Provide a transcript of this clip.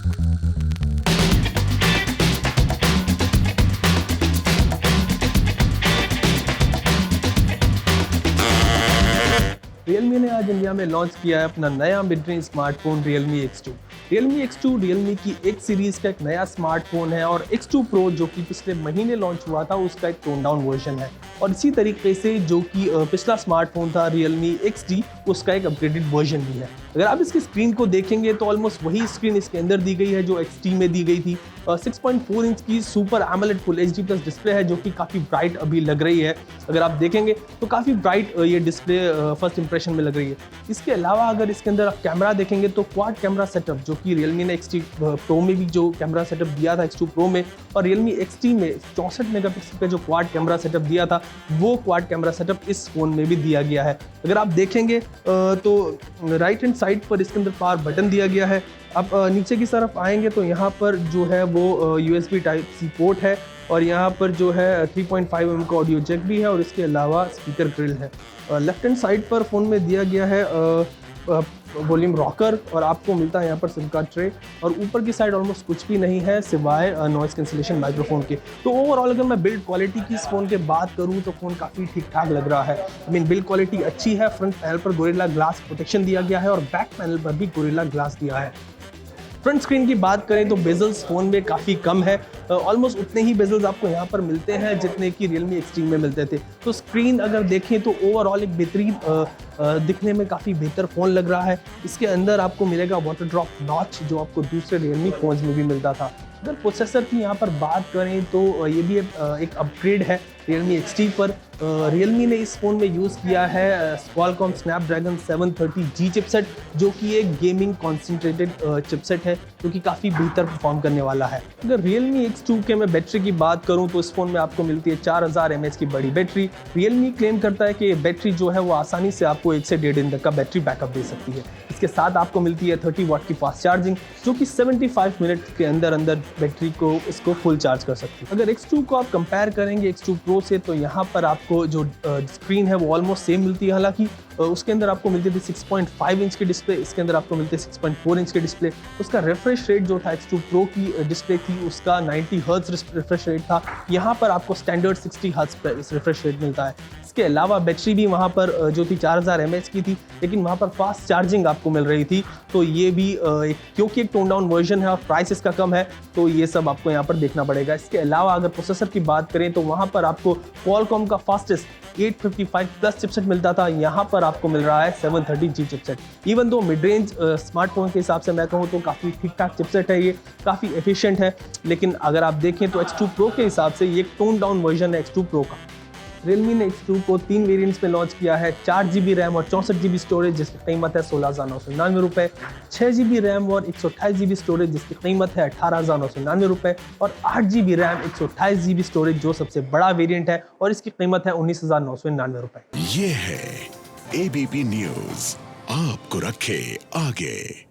Realme ने आज India में लॉन्च किया है अपना नया mid range smartphone Realme X2। Realme X2 Realme की एक सीरीज का एक नया स्मार्टफोन है और X2 Pro जो कि पिछले महीने लॉन्च हुआ था उसका एक टोन डाउन वर्जन है। और इसी तरीके से जो कि पिछला स्मार्टफोन था Realme XT उसका एक अपग्रेडेड वर्जन भी है। अगर आप इसकी स्क्रीन को देखेंगे तो ऑलमोस्ट वही स्क्रीन इसके अंदर दी गई है जो XT में दी गई थी। 6.4 इंच की super AMOLED full HD plus display है जो कि काफ़ी ब्राइट अभी लग रही है। अगर आप देखेंगे तो काफ़ी ब्राइट ये डिस्प्ले फर्स्ट इंप्रेशन में लग रही है। इसके अलावा अगर इसके अंदर आप कैमरा देखेंगे तो क्वाड कैमरा सेटअप जो कि Realme ने XT Pro में भी जो कैमरा सेटअप दिया था X2 Pro में और Realme XT में 64 मेगापिक्सल का जो क्वाड कैमरा सेटअप दिया था वो क्वाड कैमरा सेटअप इस फोन में भी दिया गया है। अगर आप देखेंगे तो राइट हैंड साइड पर इसके अंदर पावर बटन दिया गया है। आप नीचे की तरफ आएंगे तो यहाँ पर जो है वो USB Type-C पोर्ट है और यहाँ पर जो है 3.5 mm का ऑडियो जैक भी है और इसके अलावा स्पीकर ग्रिल है। लेफ्ट हैंड साइड पर फ़ोन में दिया गया है वॉल्यूम रॉकर और आपको मिलता है यहाँ पर सिम कार्ड ट्रे और ऊपर की साइड ऑलमोस्ट कुछ भी नहीं है सिवाय नॉइस कैंसिलेशन माइक्रोफोन के। तो ओवरऑल अगर मैं बिल्ड क्वालिटी की इस फ़ोन के बात करूँ तो फ़ोन काफ़ी ठीक ठाक लग रहा है। बिल्ड क्वालिटी अच्छी है। फ्रंट पैनल पर गोरिल्ला ग्लास प्रोटेक्शन दिया गया है और बैक पैनल पर भी गोरिल्ला ग्लास दिया है। फ्रंट स्क्रीन की बात करें तो बेजल्स फ़ोन में काफ़ी कम है। ऑलमोस्ट उतने ही बेजल्स आपको यहाँ पर मिलते हैं जितने कि Realme XT में मिलते थे। तो स्क्रीन अगर देखें तो ओवरऑल एक बेहतरीन दिखने में काफ़ी बेहतर फ़ोन लग रहा है। इसके अंदर आपको मिलेगा वाटर ड्रॉप नॉच जो आपको दूसरे Realme फ़ोन्स में भी मिलता था। अगर प्रोसेसर की यहाँ पर बात करें तो ये भी एक अपग्रेड है Realme XT पर। Realme ने इस फ़ोन में यूज़ किया है Qualcomm Snapdragon 730G चिपसेट जो कि एक गेमिंग कॉन्सेंट्रेटेड चिपसेट है जो कि काफ़ी बेहतर परफॉर्म करने वाला है। अगर Realme X2 के मैं बैटरी की बात करूं तो इस फ़ोन में आपको मिलती है 4000 mAh की बड़ी बैटरी। Realme क्लेम करता है कि ये बैटरी जो है वो आसानी से आपको 1 से 1.5 दिन तक का बैटरी बैकअप दे सकती है। इसके साथ आपको मिलती है 30 वाट की फास्ट चार्जिंग जो कि 75 मिनट के अंदर बैटरी को इसको फुल चार्ज कर सकती है। अगर X2 को आप कंपेयर करेंगे X2 Pro से तो यहाँ पर आपको जो स्क्रीन है वो ऑलमोस्ट सेम मिलती है। हालांकि उसके अंदर आपको मिलती थी 6.5 इंच की डिस्प्ले, इसके अंदर आपको मिलती है 6.4 इंच की डिस्प्ले। उसका रिफ्रेश रेट जो था X2 Pro की डिस्प्ले थी उसका 90 हर्ट्ज रिफ्रेश रेट था। यहाँ पर आपको स्टैंडर्ड 60 हर्ट्ज रिफ्रेश रेट मिलता है। इसके अलावा बैटरी भी वहाँ पर जो थी 4000 mAh की थी लेकिन वहाँ पर फास्ट चार्जिंग आपको मिल रही थी। तो ये भी क्योंकि एक टोन डाउन वर्जन है और प्राइस इसका कम है तो ये सब आपको यहाँ पर देखना पड़ेगा। इसके अलावा अगर प्रोसेसर की बात करें तो वहाँ पर आपको Qualcomm का फास्टेस्ट 855 प्लस चिपसेट मिलता था, यहाँ पर आपको मिल रहा है 730G chipset. Even though mid range smartphone के हिसाब से मैं कहूँ तो काफ़ी ठीक ठाक चिपसेट है, ये काफ़ी एफिशिएंट है। लेकिन अगर आप देखें तो X2 Pro के हिसाब से ये टोन डाउन वर्जन है X2 Pro का। Realme ने X2 को 3 वेरिएंट्स में लॉन्च किया है, 4GB रैम और 64GB स्टोरेज जिसकी कीमत है 16,999 रुपये, 6GB रैम और 128GB स्टोरेज जिसकी कीमत है 18,999 रुपये और 8GB रैम 128GB स्टोरेज जो सबसे बड़ा वेरिएंट है और इसकी कीमत है 19,999 रुपये। ये है ABP न्यूज़, आपको रखे आगे।